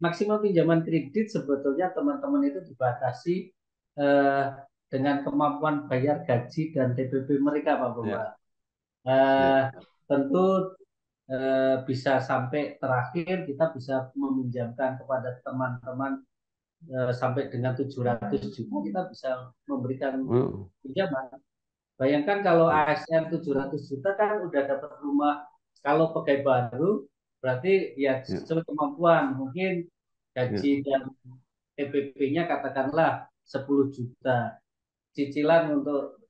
maksimum pinjaman kredit sebetulnya teman-teman itu dibatasi eh, dengan kemampuan bayar gaji dan TPP mereka, Pak Ya, Bambang. Eh, ya, tentu bisa sampai terakhir kita bisa meminjamkan kepada teman-teman sampai dengan 700 juta kita bisa memberikan oh, pinjaman. Bayangkan kalau ya, ASN 700 juta kan udah dapat rumah, kalau pegawai baru berarti ya ya, sesuai kemampuan, mungkin ya, gaji dan TPP-nya katakanlah 10 juta. Cicilan untuk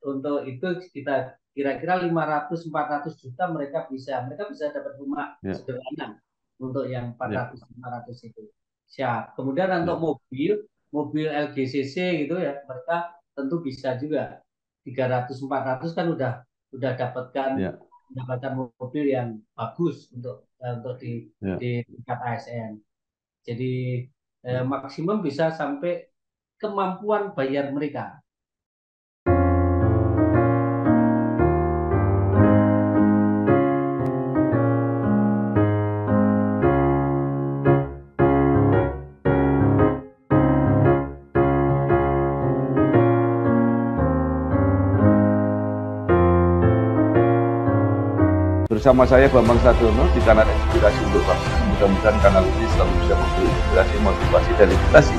itu kita kira-kira 500-400 juta mereka bisa dapat rumah ya, sederhana untuk yang ya, 400-500 itu. Siap. Kemudian untuk ya, mobil LGCC gitu ya, mereka tentu bisa juga 300-400 kan udah ya, mendapatkan mobil yang bagus untuk ya, di tingkat ASN. Jadi ya. maksimum bisa sampai kemampuan bayar mereka. Bersama saya Bambang Sadiono di kanal Inspirasi untuk Bangsa. Mudah-mudahan kanal ini selalu bisa memberi inspirasi, motivasi, dan edukasi.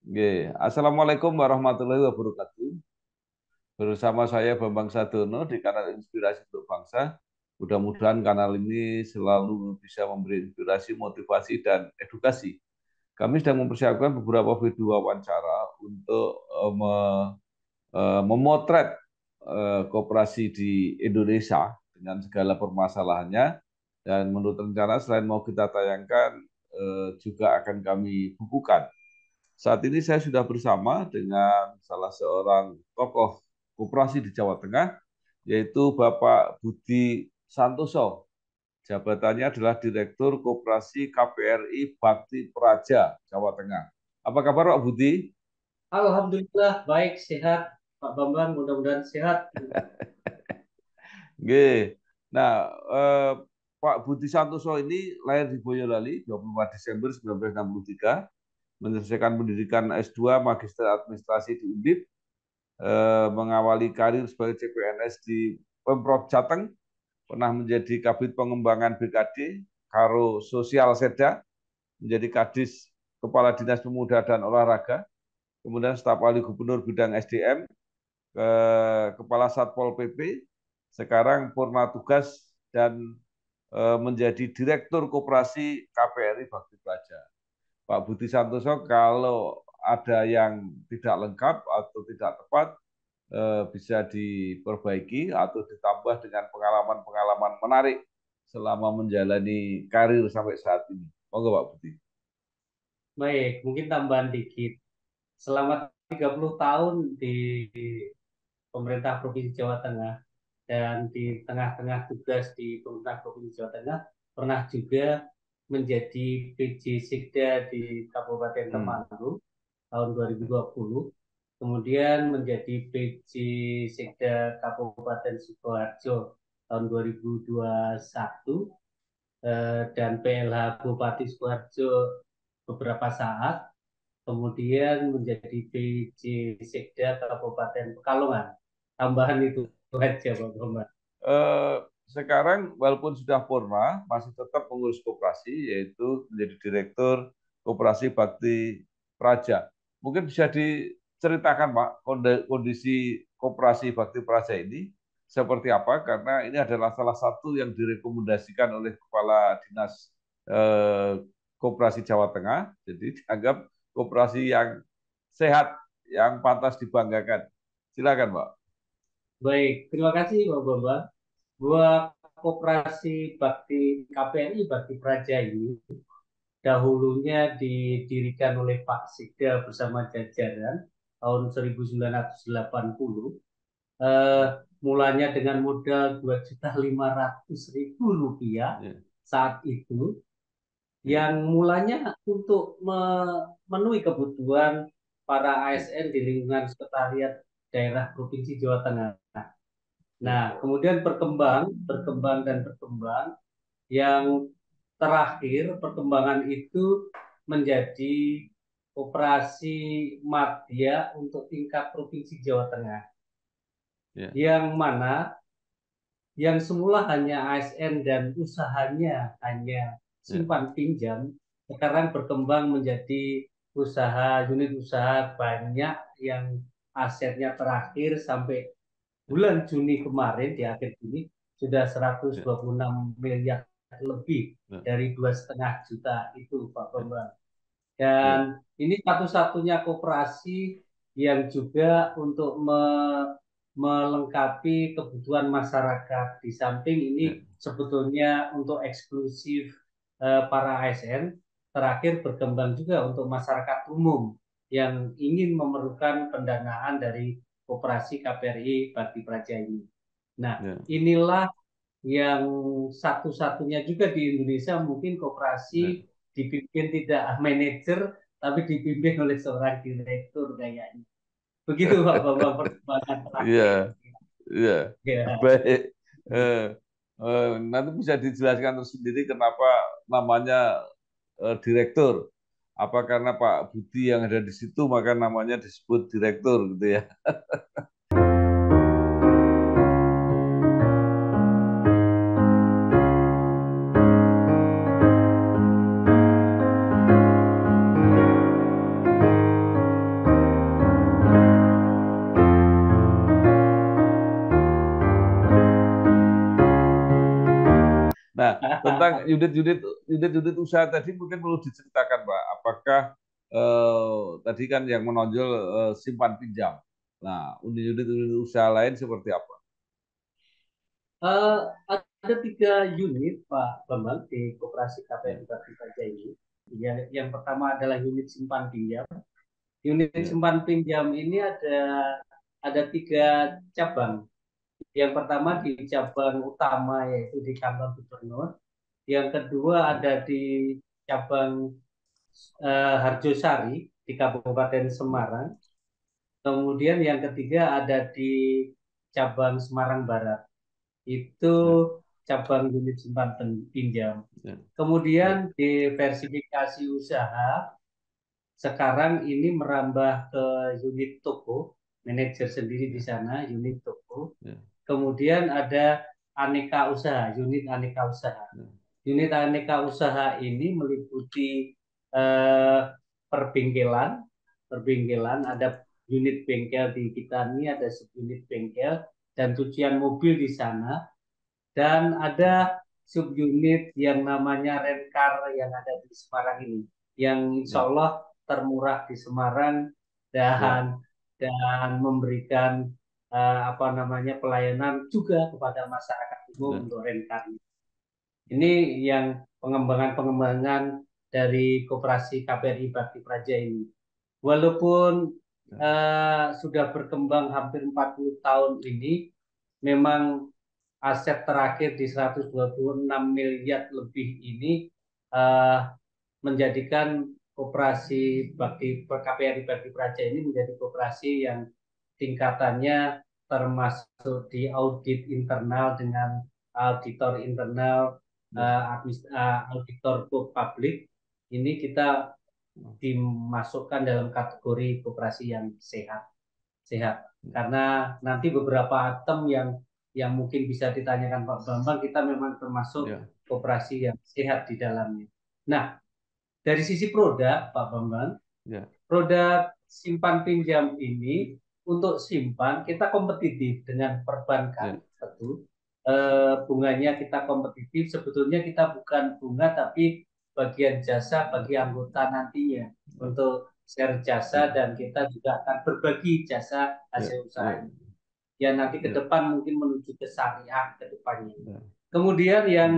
Oke. Assalamualaikum warahmatullahi wabarakatuh. Bersama saya Bambang Sadiono di kanal Inspirasi untuk Bangsa. Mudah-mudahan kanal ini selalu bisa memberi inspirasi, motivasi, dan edukasi. Kami sedang mempersiapkan beberapa video wawancara untuk memotret koperasi di Indonesia dengan segala permasalahannya. Dan menurut rencana selain mau kita tayangkan, juga akan kami bukukan. Saat ini saya sudah bersama dengan salah seorang tokoh koperasi di Jawa Tengah, yaitu Bapak Budi Santoso. Jabatannya adalah Direktur Koperasi KPRI Bakti Praja, Jawa Tengah. Apa kabar Pak Budi? Alhamdulillah baik sehat Pak Bambang, mudah-mudahan sehat. Oke. Nah, Pak Budi Santoso ini lahir di Boyolali 24 Desember 1963, menyelesaikan pendidikan S2 Magister Administrasi di Undip, mengawali karir sebagai CPNS di Pemprov Jateng, pernah menjadi Kabid Pengembangan BKD, Karo Sosial Seda, menjadi Kadis Kepala Dinas Pemuda dan Olahraga, kemudian staf ahli gubernur bidang SDM, Kepala Satpol PP, sekarang purna tugas dan menjadi Direktur Koperasi KPRI Bakti Praja. Pak Budi Santoso, kalau ada yang tidak lengkap atau tidak tepat, bisa diperbaiki atau ditambah dengan pengalaman-pengalaman menarik selama menjalani karir sampai saat ini. Monggo Pak Budi. Baik, mungkin tambahan dikit. Selama 30 tahun di pemerintah Provinsi Jawa Tengah dan di tengah-tengah tugas di pemerintah Provinsi Jawa Tengah, pernah juga menjadi PJ Sikda di Kabupaten Hmm. Temanggung tahun 2020, kemudian menjadi PJ Sikda Kabupaten Sukoharjo tahun 2021, dan PLH Bupati Sukoharjo beberapa saat, kemudian menjadi PJ Sekda Kabupaten Pekalongan. Tambahan itu aja Pak Bambang. Eh, Sekarang walaupun sudah purna, masih tetap mengurus koperasi, yaitu menjadi Direktur Koperasi Bakti Praja. Mungkin bisa diceritakan Pak, kondisi Koperasi Bakti Praja ini seperti apa, karena ini adalah salah satu yang direkomendasikan oleh Kepala Dinas eh, Koperasi Jawa Tengah, jadi dianggap koperasi yang sehat, yang pantas dibanggakan. Silakan Pak. Baik, terima kasih Pak Bambang. Buat Koperasi Bakti KPRI Bakti Praja ini dahulunya didirikan oleh Pak Sikda bersama jajaran tahun 1980. Eh, Mulanya dengan modal 2.500.000 rupiah Ya, saat itu, ya, yang mulanya untuk memenuhi kebutuhan para ya, ASN di lingkungan sekretariat daerah Provinsi Jawa Tengah. ya, Nah, kemudian berkembang, berkembang dan berkembang. Yang terakhir, perkembangan itu menjadi operasi madya untuk tingkat Provinsi Jawa Tengah. ya, Yang mana yang semula hanya ASN dan usahanya hanya ya, simpan pinjam, sekarang berkembang menjadi usaha, unit usaha banyak yang asetnya terakhir sampai ya, bulan Juni kemarin, di akhir Juni sudah ya, 126 miliar lebih ya, dari 2,5 juta itu Pak ya, Bambang. ya, Dan ini satu-satunya koperasi yang juga untuk melengkapi kebutuhan masyarakat. Di samping ini ya, sebetulnya untuk eksklusif para ASN, terakhir berkembang juga untuk masyarakat umum yang ingin memerlukan pendanaan dari koperasi KPRI Bakti Praja ini. Nah, ya, inilah yang satu-satunya juga di Indonesia mungkin ya. koperasi dipimpin tidak manajer tapi dipimpin oleh seorang direktur kayaknya. Begitu Pak Bambang perkembangan Iya, terakhir. iya. Ya. Baik. Eh, Nanti bisa dijelaskan tersendiri kenapa namanya direktur. Apa karena Pak Budi yang ada di situ maka namanya disebut direktur gitu ya. Nah, tentang unit-unit usaha tadi mungkin perlu diceritakan, Pak. Apakah tadi kan yang menonjol simpan pinjam. Nah, unit-unit usaha lain seperti apa? Eh, ada 3 unit Pak Bambang di koperasi Ya, KPR Bakti Praja ini. Yang pertama adalah unit simpan pinjam. Unit ya, simpan pinjam ini ada 3 cabang. Yang pertama ya, di cabang utama yaitu di kantor gubernur. Yang kedua ya, ada di cabang Harjosari di Kabupaten ya, Semarang. Kemudian yang ketiga ada di cabang Semarang Barat. Itu ya, cabang unit simpan pinjam. ya, ya, Kemudian diversifikasi usaha, sekarang ini merambah ke unit toko, manajer sendiri di ya, sana, unit toko. ya, Kemudian ada aneka usaha, unit aneka usaha. ya, Unit aneka usaha ini meliputi eh, perbengkelan, perbengkelan, ada unit bengkel di kita ini, ada subunit bengkel dan cucian mobil di sana, dan ada subunit yang namanya Rencar yang ada di Semarang ini, yang insya ya, Allah termurah di Semarang ya, dan memberikan apa namanya pelayanan juga kepada masyarakat ya, umum untuk Rencar. Ini yang pengembangan-pengembangan dari Koperasi KPRI Bakti Praja ini. Walaupun ya, sudah berkembang hampir 40 tahun ini, memang aset terakhir di 126 miliar lebih ini eh, menjadikan Koperasi Bakti KPRI Bakti Praja ini menjadi koperasi yang tingkatannya termasuk di audit internal dengan auditor internal, ya, auditor publik. Ini kita dimasukkan dalam kategori koperasi yang sehat, sehat. Karena nanti beberapa item yang mungkin bisa ditanyakan Pak Bambang, kita memang termasuk ya, koperasi yang sehat di dalamnya. Nah, dari sisi produk Pak Bambang, ya, produk simpan pinjam ini untuk simpan kita kompetitif dengan perbankan, ya, tentu. Bunganya kita kompetitif. Sebetulnya kita bukan bunga tapi bagian jasa bagi anggota nantinya untuk share jasa, ya, dan kita juga akan berbagi jasa ya, hasil ya, usahanya. ya nanti ke ya, depan mungkin menuju ke syariah ke depannya. ya, Kemudian ya,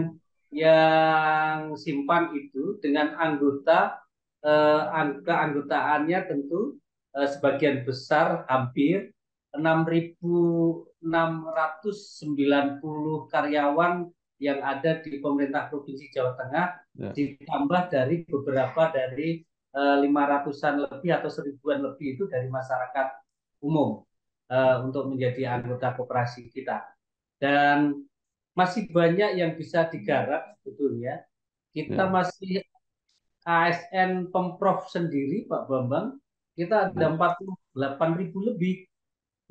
yang simpan itu dengan keanggotaannya tentu sebagian besar hampir 6.690 karyawan yang ada di pemerintah Provinsi Jawa Tengah, ya, ditambah dari beberapa dari 500-an lebih atau 1.000-an lebih itu dari masyarakat umum untuk menjadi anggota koperasi kita. Dan masih banyak yang bisa digarap sebetulnya. Kita ya, masih ASN Pemprov sendiri, Pak Bambang, kita ada ya, 48.000 lebih,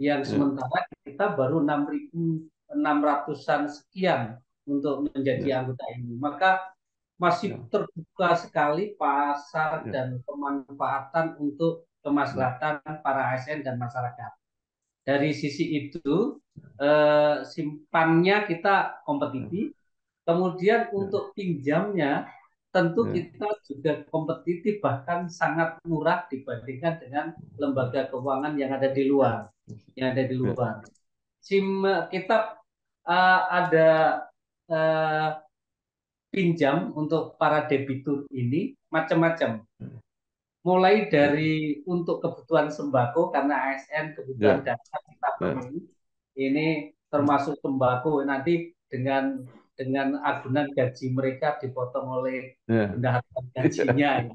yang ya, sementara kita baru 6.600-an sekian untuk ya, menjadi anggota ini. Maka masih ya, terbuka sekali pasar ya, dan pemanfaatan untuk ya, kemaslahatan para ASN dan masyarakat. Dari sisi itu, simpannya kita kompetitif. Kemudian ya, untuk pinjamnya, tentu ya, kita juga kompetitif, bahkan sangat murah dibandingkan dengan lembaga keuangan yang ada di luar. Yang ada di ya, luar. Kita ada uh, pinjam untuk para debitur ini macam-macam, mulai dari untuk kebutuhan sembako karena ASN kebutuhan ya, dasar kita ya, penuhi, ini termasuk sembako nanti dengan agunan gaji mereka dipotong oleh ya, bendahara gajinya.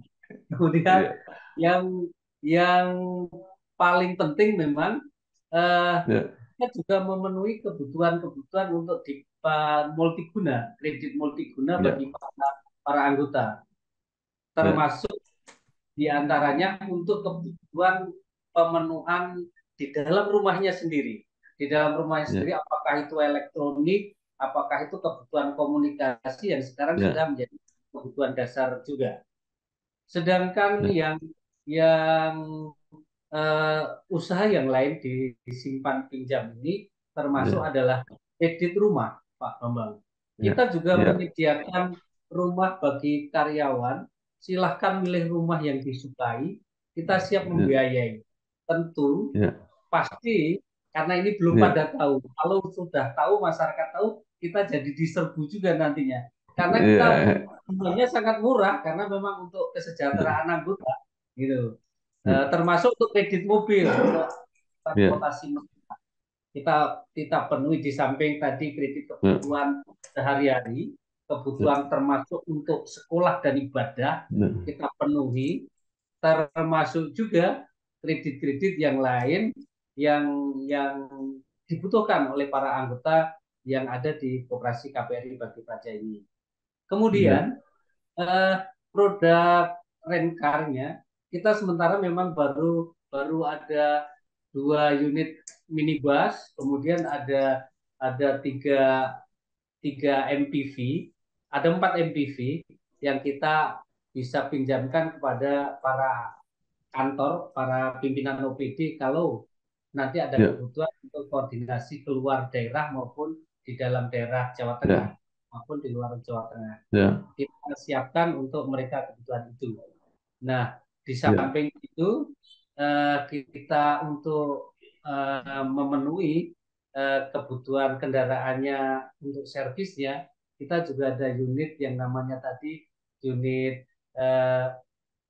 Kemudian ya, yang yang paling penting memang eh, ya, kita juga memenuhi kebutuhan-kebutuhan untuk di multiguna, kredit multiguna ya, bagi para anggota, ya, termasuk diantaranya untuk kebutuhan pemenuhan di dalam rumahnya sendiri. Di dalam rumahnya ya, sendiri, apakah itu elektronik, apakah itu kebutuhan komunikasi yang sekarang ya, sudah menjadi kebutuhan dasar juga. Sedangkan ya, yang usaha yang lain disimpan pinjam ini termasuk ya, adalah kredit rumah, Pak Bambang. ya, Kita juga ya, menyediakan rumah bagi karyawan. Silahkan milih rumah yang disukai. Kita siap ya, membiayai. Tentu ya, pasti karena ini belum ya, pada tahu. Kalau sudah tahu, masyarakat tahu, kita jadi diserbu juga nantinya. Karena kita ya, bunganya sangat murah karena memang untuk ya, kesejahteraan anggota gitu. ya, Termasuk untuk kredit mobil, untuk ya, transportasi kita kita penuhi di samping tadi kredit ya, kebutuhan sehari-hari, kebutuhan termasuk untuk sekolah dan ibadah kita penuhi, termasuk juga kredit-kredit yang lain yang dibutuhkan oleh para anggota yang ada di Koperasi KPRI Bagi Praja ini. ya, Kemudian eh, produk renkarnya kita sementara memang baru baru ada 2 unit minibus, kemudian ada tiga MPV, ada 4 MPV yang kita bisa pinjamkan kepada para kantor, para pimpinan OPD kalau nanti ada ya, kebutuhan untuk koordinasi keluar daerah maupun di dalam daerah Jawa Tengah ya, maupun di luar Jawa Tengah. ya, Kita siapkan untuk mereka kebutuhan itu. Nah, di ya, samping itu kita untuk memenuhi kebutuhan kendaraannya untuk servisnya, kita juga ada unit yang namanya tadi unit eh,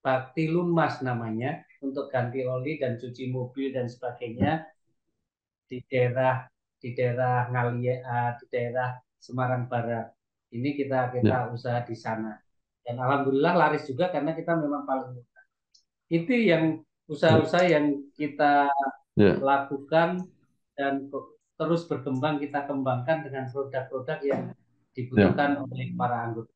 Bakti Lumas namanya untuk ganti oli dan cuci mobil dan sebagainya di daerah Ngalie, di daerah Semarang Barat. Ini kita ya, usaha di sana. Dan alhamdulillah laris juga karena kita memang paling murah. Itu yang usaha-usaha yang kita ya, lakukan dan terus berkembang kita kembangkan dengan produk-produk yang ya. dibutuhkan oleh para anggota.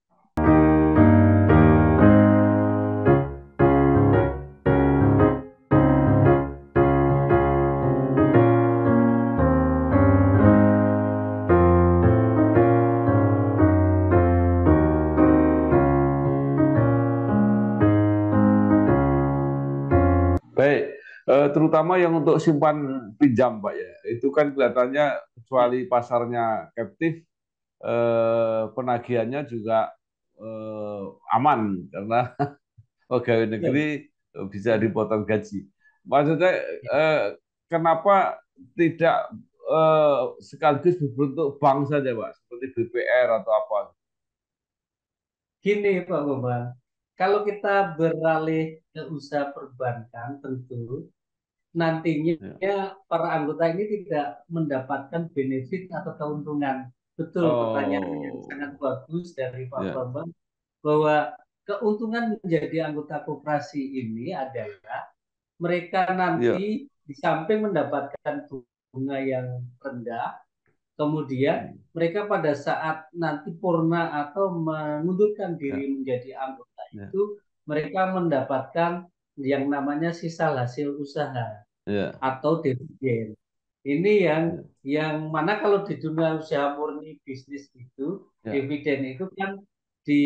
Baik, terutama yang untuk simpan pinjam, Pak ya, itu kan kelihatannya Ya, kecuali pasarnya captive, penagihannya juga aman karena pegawai betul. negeri bisa dipotong gaji. Maksudnya, kenapa tidak sekaligus berbentuk bank saja, Pak, seperti BPR atau apa? Gini Pak Bambang, kalau kita beralih ke usaha perbankan, tentu Ya. nantinya para anggota ini tidak mendapatkan benefit atau keuntungan. Betul, pertanyaan yang Oh, sangat bagus dari Pak ya, Bambang, bahwa keuntungan menjadi anggota koperasi ini adalah mereka ya, nanti di samping mendapatkan bunga yang rendah, kemudian hmm, mereka pada saat nanti purna atau mengundurkan ya, diri menjadi anggota ya, itu, mereka mendapatkan yang namanya sisa hasil usaha ya, atau dividen. Ini ya, yang mana kalau di dunia usaha murni bisnis itu, ya, dividen itu kan di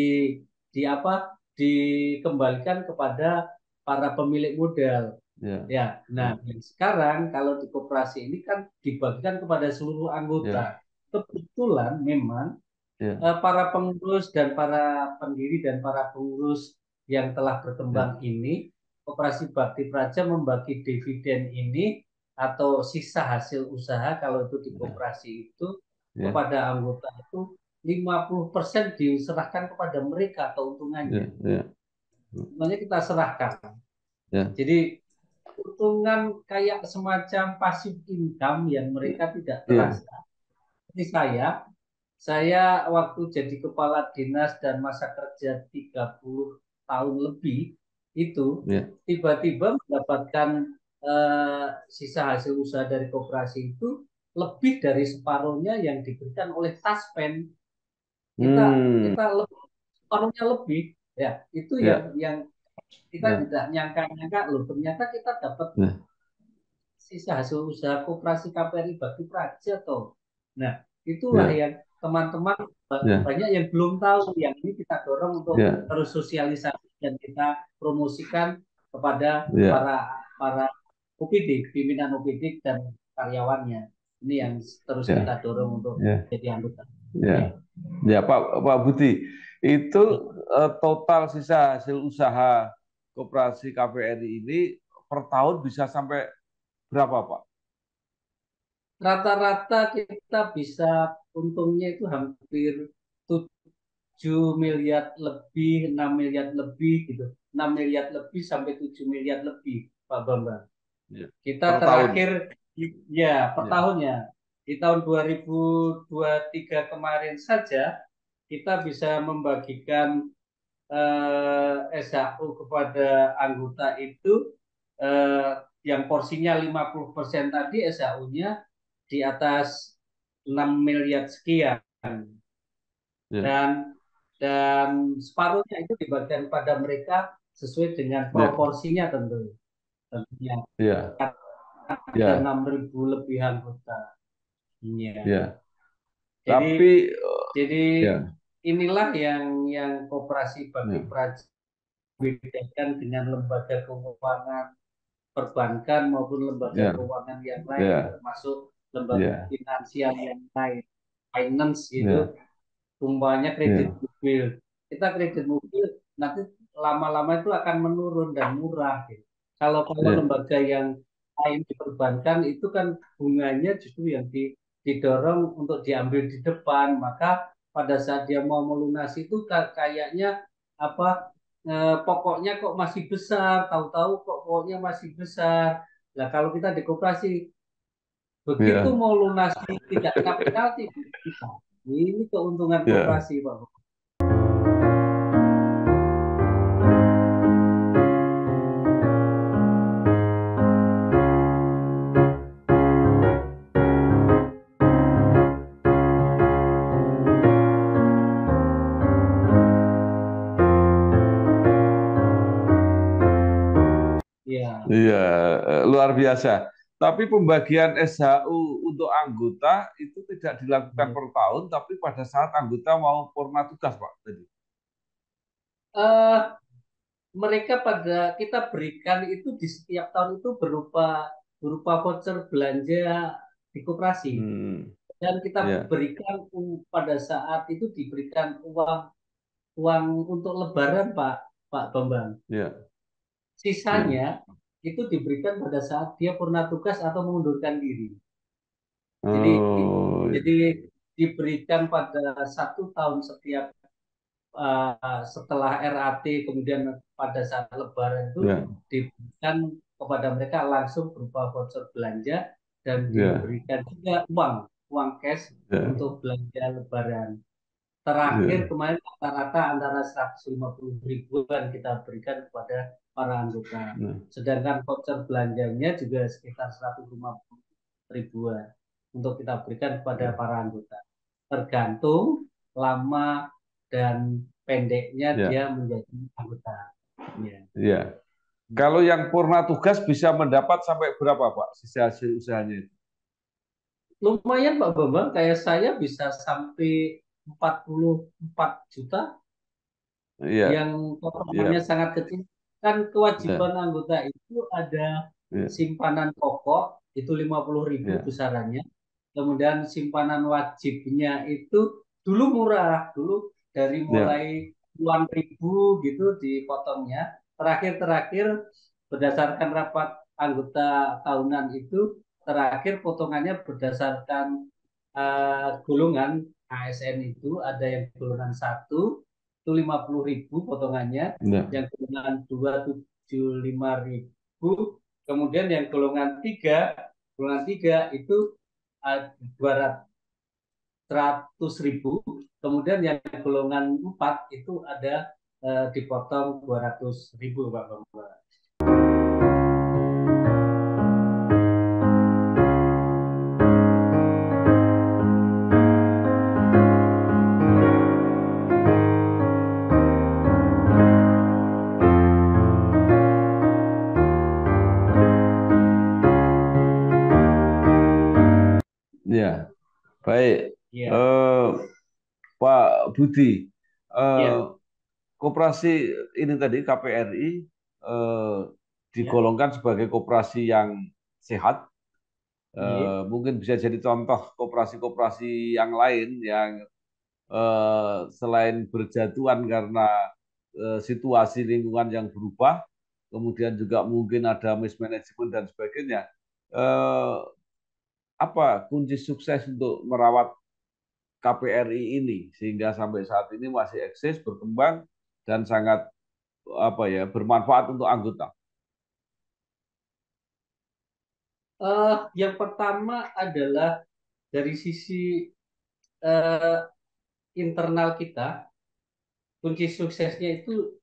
di apa dikembalikan kepada para pemilik modal. ya, Ya, nah ya, sekarang kalau di koperasi ini kan dibagikan kepada seluruh ya, anggota. Kebetulan memang ya, para pengurus dan para pendiri dan para pengurus yang telah ya, berkembang ini, Koperasi Bakti Praja membagi dividen ini atau sisa hasil usaha kalau itu di ya, koperasi itu ya, kepada anggota itu 50% diserahkan kepada mereka ya, keuntungannya. ya, Semuanya kita serahkan. ya, Jadi keuntungan kayak semacam passive income yang mereka tidak ya, terasa. Seperti saya waktu jadi kepala dinas dan masa kerja 30 tahun lebih itu ya, tiba-tiba mendapatkan sisa hasil usaha dari koperasi itu lebih dari separuhnya yang diberikan oleh Taspen. Kita hmm, kita separuhnya lebih, ya itu ya, yang kita ya, tidak nyangka-nyangka loh, ternyata kita dapat ya, sisa hasil usaha koperasi KPRI Bakti Praja toh. Nah, itulah ya, yang teman-teman ya, banyak yang belum tahu, yang ini kita dorong untuk ya, terus sosialisasi dan kita promosikan kepada ya, para para OPD, pimpinan OPD dan karyawannya. Ini yang terus ya, kita dorong untuk ya, jadi anggota. ya, Ya. ya, Pak Budi, itu total sisa hasil usaha koperasi KPRI ini per tahun bisa sampai berapa, Pak? Rata-rata kita bisa untungnya itu hampir 7 miliar lebih, 6 miliar lebih gitu. 6 miliar lebih sampai 7 miliar lebih, Pak Bambang. Ya. Kita Per tahun. terakhir ya per Ya, tahunnya di tahun 2023 kemarin saja kita bisa membagikan SHU kepada anggota itu eh, yang porsinya 50% tadi SHU-nya di atas 6 miliar sekian, ya, dan separuhnya itu dibagikan pada mereka sesuai dengan ya, proporsinya tentunya ya, ada ya, 6.000 lebih anggota. Iya. ya. Jadi Tapi jadi ya, inilah yang Koperasi Bakti ya, Praja bedakan dengan lembaga keuangan perbankan maupun lembaga ya, keuangan yang lain, ya, termasuk lembaga ya, finansial yang lain, finance gitu, ya, umpamanya kredit ya, mobil. Kita kredit mobil nanti lama-lama itu akan menurun dan murah gitu. Kalau ya, lembaga yang lain diperbankan itu kan bunganya justru yang didorong untuk diambil di depan, maka pada saat dia mau melunasi itu kayaknya apa pokoknya kok masih besar, tahu-tahu kok pokoknya masih besar. Nah, kalau kita di koperasi begitu ya, mau lunasi tidak kena penalti kita. Ini keuntungan ya, koperasi, Pak. Iya. iya, luar biasa. Tapi pembagian SHU untuk anggota itu tidak dilakukan Iya. per tahun, tapi pada saat anggota mau purna tugas, Pak. Tadi. Eh, mereka pada kita berikan itu di setiap tahun itu berupa berupa voucher belanja di koperasi, Hmm, dan kita ya, berikan pada saat itu diberikan uang uang untuk lebaran, Pak Pak Bambang. ya, ya, Sisanya itu diberikan pada saat dia purna tugas atau mengundurkan diri. Jadi Oh, jadi diberikan pada 1 tahun setiap setelah RAT kemudian pada saat Lebaran itu ya, diberikan kepada mereka langsung berupa voucher belanja dan ya, diberikan juga uang uang cash ya, untuk belanja Lebaran. Terakhir ya, kemarin rata-rata antara 150 ribuan kita berikan kepada para anggota. ya, Sedangkan voucher belanjanya juga sekitar 150 ribuan untuk kita berikan kepada para anggota. Tergantung lama dan pendeknya dia ya, menjadi anggota. Ya. ya. Kalau yang purna tugas bisa mendapat sampai berapa, Pak? Sisa hasil usahanya itu. Lumayan Pak Bambang, kayak saya bisa sampai 44 juta Iya, yang potongannya iya, sangat kecil. Kan iya, kewajiban anggota itu ada iya, simpanan pokok itu 50 ribu iya, besarannya. Kemudian simpanan wajibnya itu dulu murah, dulu dari iya, mulai puluhan ribu gitu dipotongnya. Terakhir-terakhir berdasarkan rapat anggota tahunan itu terakhir potongannya berdasarkan golongan ASN itu ada yang golongan satu itu 50 ribu potongannya, iya, yang golongan 2 75 ribu, kemudian yang golongan tiga itu 200 ribu, kemudian yang golongan 4 itu ada dipotong 200 ribu Pak Bambang. iya. Baik, Iya, eh, Pak Budi, eh, iya, koperasi ini tadi KPRI eh, iya, digolongkan sebagai koperasi yang sehat. iya. Mungkin bisa jadi contoh koperasi-koperasi yang lain yang selain berjatuhan karena situasi lingkungan yang berubah, kemudian juga mungkin ada mismanagement dan sebagainya. Eh, apa kunci sukses untuk merawat KPRI ini sehingga sampai saat ini masih eksis, berkembang dan sangat apa ya bermanfaat untuk anggota. Yang pertama adalah dari sisi eh, internal kita, kunci suksesnya itu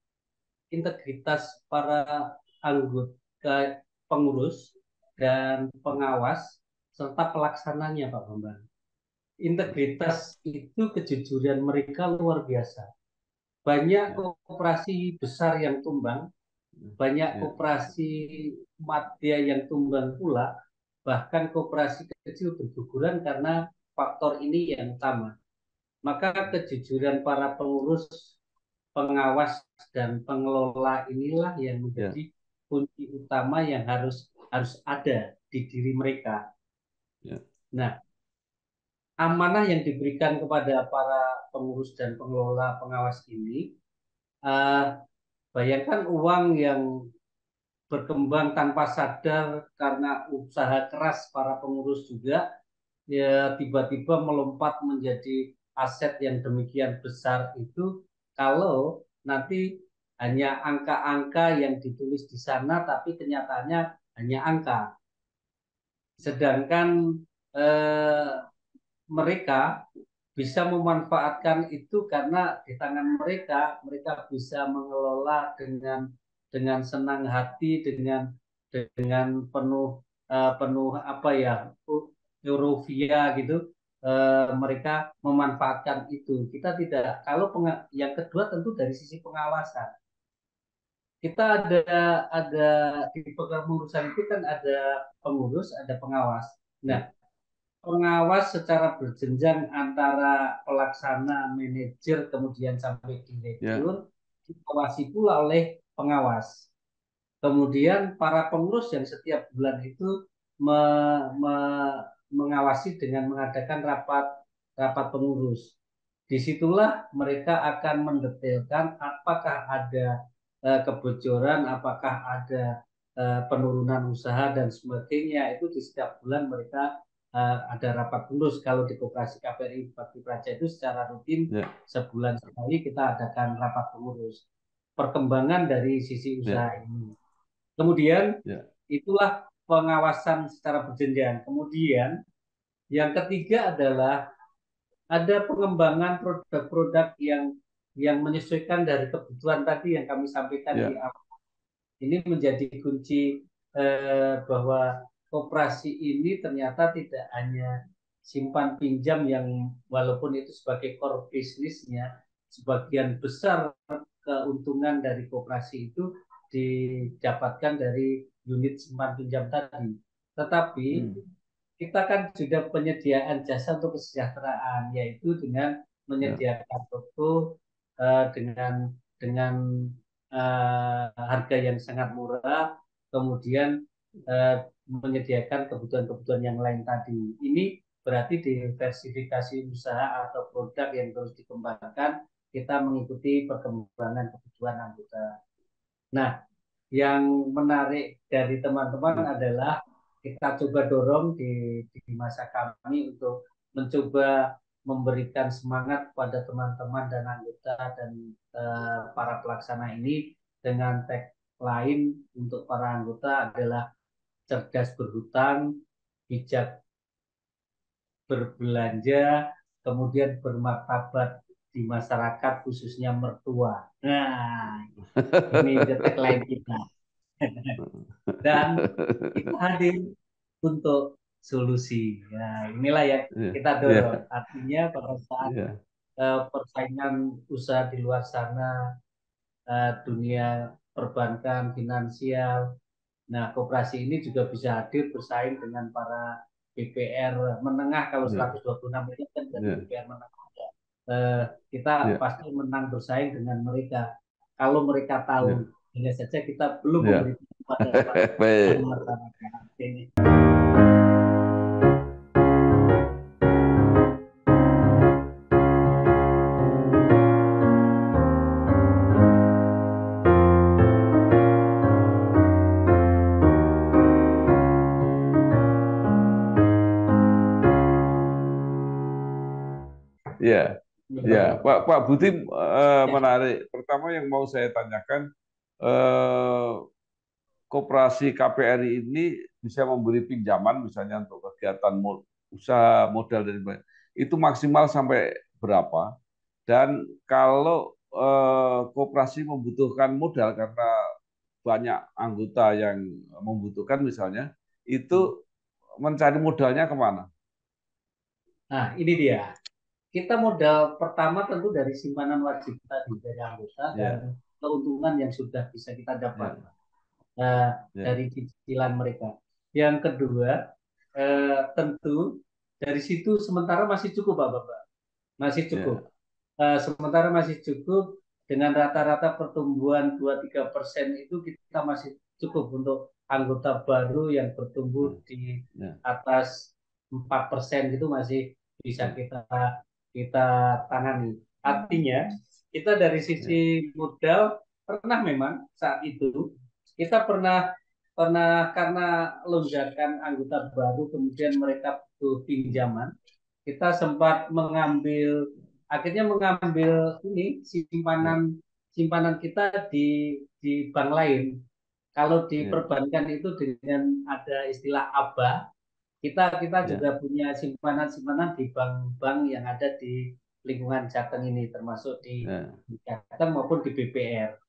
integritas para anggota pengurus dan pengawas serta pelaksananya Pak Bambang. Integritas itu kejujuran mereka luar biasa. Banyak Ya, koperasi besar yang tumbang, banyak ya, koperasi madya yang tumbang pula, bahkan koperasi kecil berguguran karena faktor ini yang utama. Maka kejujuran para pengurus, pengawas, dan pengelola inilah yang ya, menjadi kunci utama yang harus harus ada di diri mereka. ya, Nah, amanah yang diberikan kepada para pengurus dan pengelola pengawas ini, uh, bayangkan uang yang berkembang tanpa sadar karena usaha keras para pengurus juga, ya tiba-tiba melompat menjadi aset yang demikian besar itu kalau nanti hanya angka-angka yang ditulis di sana tapi kenyataannya hanya angka. Sedangkan eh, mereka bisa memanfaatkan itu karena di tangan mereka mereka bisa mengelola dengan senang hati, dengan penuh penuh apa ya, euforia gitu. Mereka memanfaatkan itu. Kita tidak. Kalau yang kedua tentu dari sisi pengawasan. Kita ada di pengurusan itu kan ada pengurus, ada pengawas. Nah, ya, pengawas secara berjenjang antara pelaksana, manajer, kemudian sampai direktur, ya, diawasi pula oleh pengawas. Kemudian para pengurus yang setiap bulan itu me, me, mengawasi dengan mengadakan rapat rapat pengurus. Disitulah mereka akan mendetailkan apakah ada kebocoran, apakah ada penurunan usaha dan sebagainya. Itu di setiap bulan mereka ada rapat khusus. Kalau di Koperasi KPRI Bakti Praja itu secara rutin ya, sebulan sekali kita adakan rapat pengurus perkembangan dari sisi ya, usaha ini. Kemudian ya, itulah pengawasan secara berjenjang. Kemudian yang ketiga adalah ada pengembangan produk-produk yang menyesuaikan dari kebutuhan tadi yang kami sampaikan di ya, awal. Ini menjadi kunci bahwa koperasi ini ternyata tidak hanya simpan pinjam yang walaupun itu sebagai core bisnisnya, sebagian besar keuntungan dari koperasi itu didapatkan dari unit simpan pinjam tadi. Tetapi hmm, kita kan juga penyediaan jasa untuk kesejahteraan, yaitu dengan ya, menyediakan toko dengan harga yang sangat murah, kemudian menyediakan kebutuhan-kebutuhan yang lain tadi. Ini berarti diversifikasi usaha atau produk yang terus dikembangkan, kita mengikuti perkembangan kebutuhan anggota. Nah, yang menarik dari teman-teman ya, adalah kita coba dorong di masa kami untuk mencoba memberikan semangat pada teman-teman dan anggota dan para pelaksana ini dengan tagline untuk para anggota adalah cerdas berhutang, bijak berbelanja, kemudian bermartabat di masyarakat khususnya mertua. Nah, ini tagline kita. Dan kita hadir untuk solusi. Nah, inilah yang ya, kita dorong. ya, Artinya pada saat ya, persaingan usaha di luar sana, dunia perbankan, finansial, nah koperasi ini juga bisa hadir bersaing dengan para BPR menengah. Kalau ya, 126 miliar kan dari ya, BPR menengah. Kita ya, pasti menang bersaing dengan mereka. Kalau mereka tahu, ya, hanya saja kita belum ya. memberikan kepada Baik. masyarakat. Ini. Ya, ya, Bapak. Pak Budi Ya, menarik. Pertama yang mau saya tanyakan, eh, koperasi KPRI ini bisa memberi pinjaman misalnya untuk kegiatan usaha modal dan sebagainya. Itu maksimal sampai berapa? Dan kalau koperasi membutuhkan modal karena banyak anggota yang membutuhkan misalnya, itu mencari modalnya kemana? nah ini dia. Kita modal pertama tentu dari simpanan wajib tadi dari anggota dan Ya, keuntungan yang sudah bisa kita dapat ya, ya, dari cicilan mereka. Yang kedua, tentu dari situ sementara masih cukup, Bapak. Masih cukup. ya, Sementara masih cukup dengan rata-rata pertumbuhan 2-3% itu kita masih cukup untuk anggota baru yang bertumbuh di ya, atas 4% itu masih bisa ya, kita tangani. Artinya kita dari ya, sisi modal pernah memang saat itu kita pernah pernah karena lonjakan anggota baru kemudian mereka butuh pinjaman, kita sempat mengambil ini ya, simpanan kita di bank lain. Kalau di ya, perbankan itu dengan ada istilah ABA, kita ya, juga punya simpanan-simpanan di bank-bank yang ada di lingkungan Jateng ini, termasuk ya, di Jateng maupun di BPR.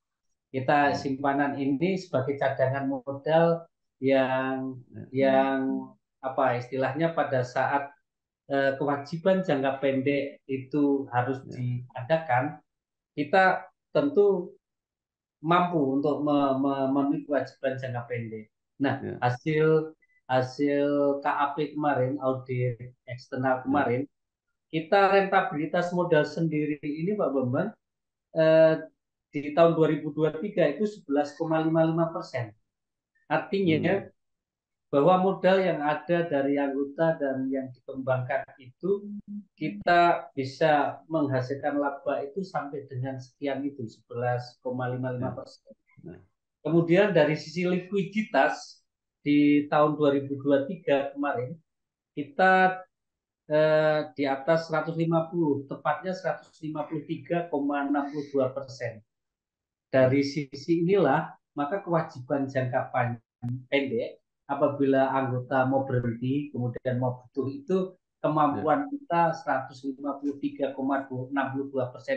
Kita ya, simpanan ini sebagai cadangan modal yang ya, yang apa istilahnya pada saat kewajiban jangka pendek itu harus ya, diadakan, kita tentu mampu untuk memenuhi kewajiban jangka pendek. Nah, ya, hasil hasil KAP kemarin, audit eksternal ya, kemarin, kita rentabilitas modal sendiri ini, Pak Bambang, eh, di tahun 2023 itu 11,55%. Artinya hmm, bahwa modal yang ada dari anggota dan yang dikembangkan itu kita bisa menghasilkan laba itu sampai dengan sekian itu 11,55 ya, persen. ya, Kemudian dari sisi likuiditas di tahun 2023 kemarin kita di atas 150, tepatnya 153,62%. Dari sisi inilah, maka kewajiban jangka pendek, apabila anggota mau berhenti, kemudian mau butuh itu, Ya, kemampuan kita 153,62%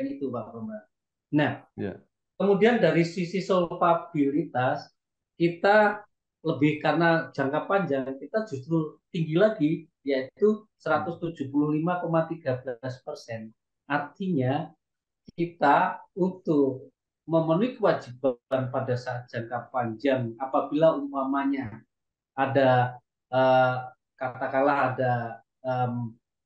itu, Pak Bambang. Nah, ya, kemudian dari sisi solvabilitas, kita lebih karena jangka panjang, kita justru tinggi lagi, yaitu 175,13%. Artinya, kita untuk memenuhi kewajiban pada saat jangka panjang, apabila umpamanya ada eh, katakanlah ada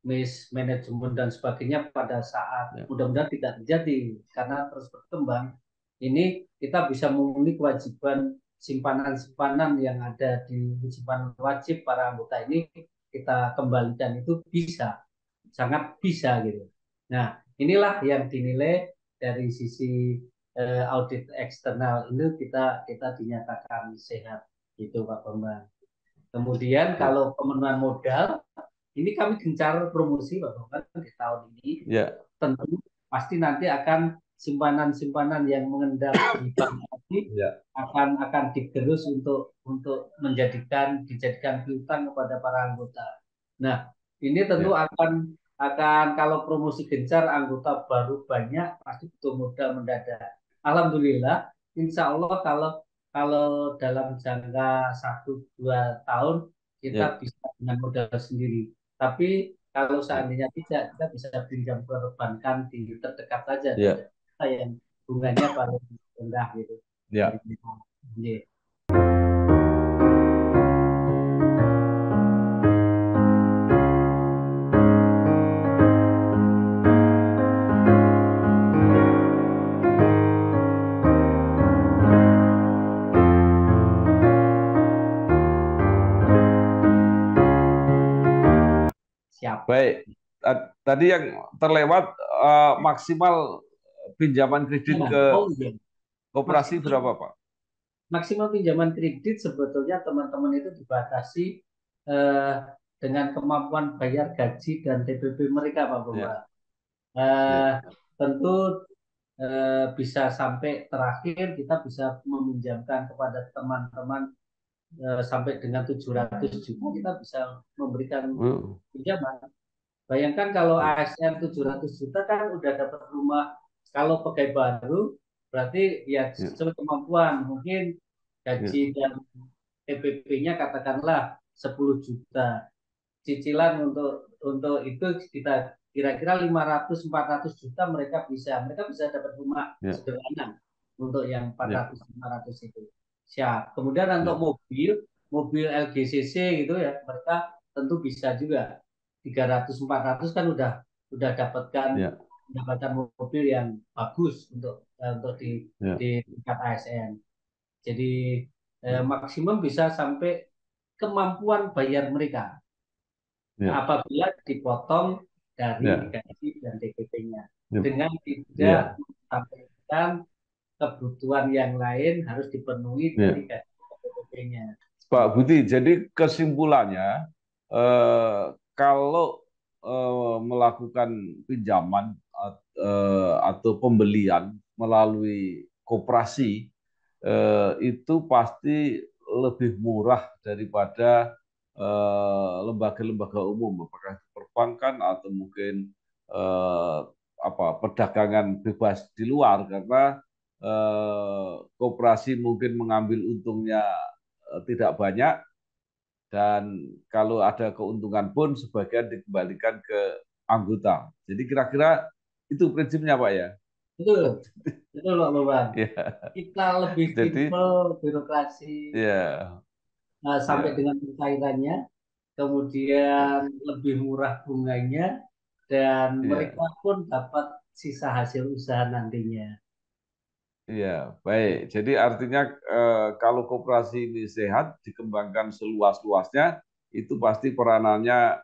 mismanagement dan sebagainya pada saat ya, mudah-mudahan tidak terjadi karena terus berkembang, ini kita bisa memenuhi kewajiban simpanan-simpanan yang ada di simpanan wajib para anggota ini kita kembalikan itu bisa, sangat bisa gitu. Nah, inilah yang dinilai dari sisi audit eksternal ini kita kita dinyatakan sehat gitu Pak Bambang. Kemudian ya, kalau pemenuhan modal, ini kami gencar promosi Pak Bambang di tahun ini. ya, Tentu pasti nanti akan simpanan-simpanan yang mengendap di bank tadi ya, akan digerus untuk dijadikan piutang kepada para anggota. Nah, ini tentu ya, akan kalau promosi gencar anggota baru banyak pasti butuh modal mendadak. Alhamdulillah, insya Allah kalau kalau dalam jangka 1 2 tahun kita ya, bisa dengan modal sendiri. Tapi kalau ya, seandainya tidak, kita bisa pinjam ke perbankan di terdekat saja ya, yang bunganya paling rendah gitu dari ya. kita. Iya. Siap. Baik. Tadi yang terlewat maksimal pinjaman kredit Nah, ke oh iya. koperasi Maksimal, berapa, Pak? maksimal pinjaman kredit sebetulnya teman-teman itu dibatasi eh, dengan kemampuan bayar gaji dan TPP mereka, Pak Ya, Bambang. Eh, ya, tentu bisa sampai terakhir kita bisa meminjamkan kepada teman-teman sampai dengan 700 juta kita bisa memberikan oh, pinjaman. Bayangkan kalau ya, ASN 700 juta kan udah dapat rumah. Kalau pegawai baru berarti ya ya, sesuai kemampuan. Mungkin ya, gaji dan TPP-nya katakanlah 10 juta. Cicilan untuk itu kita kira-kira 500 400 juta mereka bisa dapat rumah ya, sederhana untuk yang ya, 400 500 itu. Siap. Kemudian untuk ya, mobil, mobil LGCC gitu ya, mereka tentu bisa juga 300 400 kan udah ya, mendapatkan mobil yang bagus untuk ya, di tingkat ASN. Jadi ya, maksimum bisa sampai kemampuan bayar mereka ya, apabila dipotong dari ya, gaji dan TPP-nya ya, dengan tidak ya, menyampaikan kebutuhan yang lain harus dipenuhi dari ya. gaji dan TPP-nya. Pak Budi, jadi kesimpulannya kalau melakukan pinjaman atau pembelian melalui koperasi itu pasti lebih murah daripada lembaga-lembaga umum, apakah itu perbankan atau mungkin eh, apa perdagangan bebas di luar karena koperasi mungkin mengambil untungnya tidak banyak dan kalau ada keuntungan pun sebagian dikembalikan ke anggota. Jadi kira-kira itu prinsipnya Pak ya. Betul, betul Pak Bapak. Ya. Kita lebih Jadi simpel birokrasi ya, sampai ya, dengan pencairannya, ya, kemudian lebih murah bunganya, dan ya, mereka pun dapat sisa hasil usaha nantinya. ya, baik. Jadi artinya kalau koperasi ini sehat dikembangkan seluas-luasnya itu pasti peranannya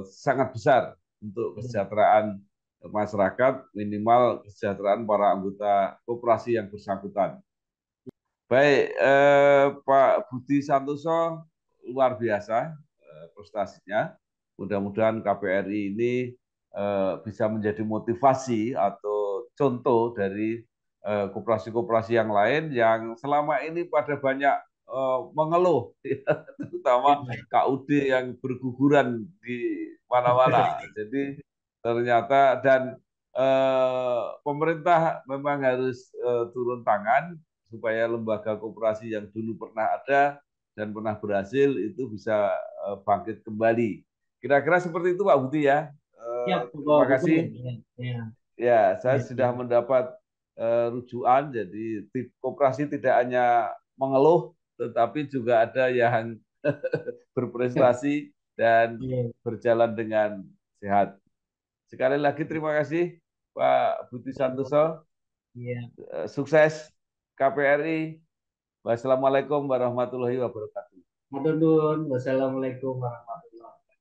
sangat besar untuk kesejahteraan masyarakat, minimal kesejahteraan para anggota koperasi yang bersangkutan. Baik, Pak Budi Santoso luar biasa prestasinya. Mudah-mudahan KPRI ini bisa menjadi motivasi atau contoh dari koperasi-koperasi yang lain yang selama ini pada banyak mengeluh, terutama KUD yang berguguran di mana-mana. Jadi ternyata dan pemerintah memang harus turun tangan supaya lembaga koperasi yang dulu pernah ada dan pernah berhasil itu bisa bangkit kembali. Kira-kira seperti itu Pak Budi ya. Ya, Terima betul. kasih. Ya, ya, Ya, saya ya, sudah ya. mendapat rujukan. Jadi koperasi tidak hanya mengeluh, tetapi juga ada yang berprestasi dan Ya, berjalan dengan sehat. Sekali lagi terima kasih Pak Budi Santoso. ya. Sukses KPRI. Wassalamualaikum warahmatullahi wabarakatuh. Matur nuwun. Wassalamualaikum warahmatullahi wabarakatuh.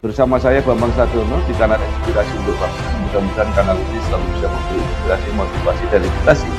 Bersama saya Bambang Sadiono di kanal Inspirasi untuk Bangsa. Mudah-mudahan kanal ini selalu bisa memberi inspirasi, motivasi, dan edukasi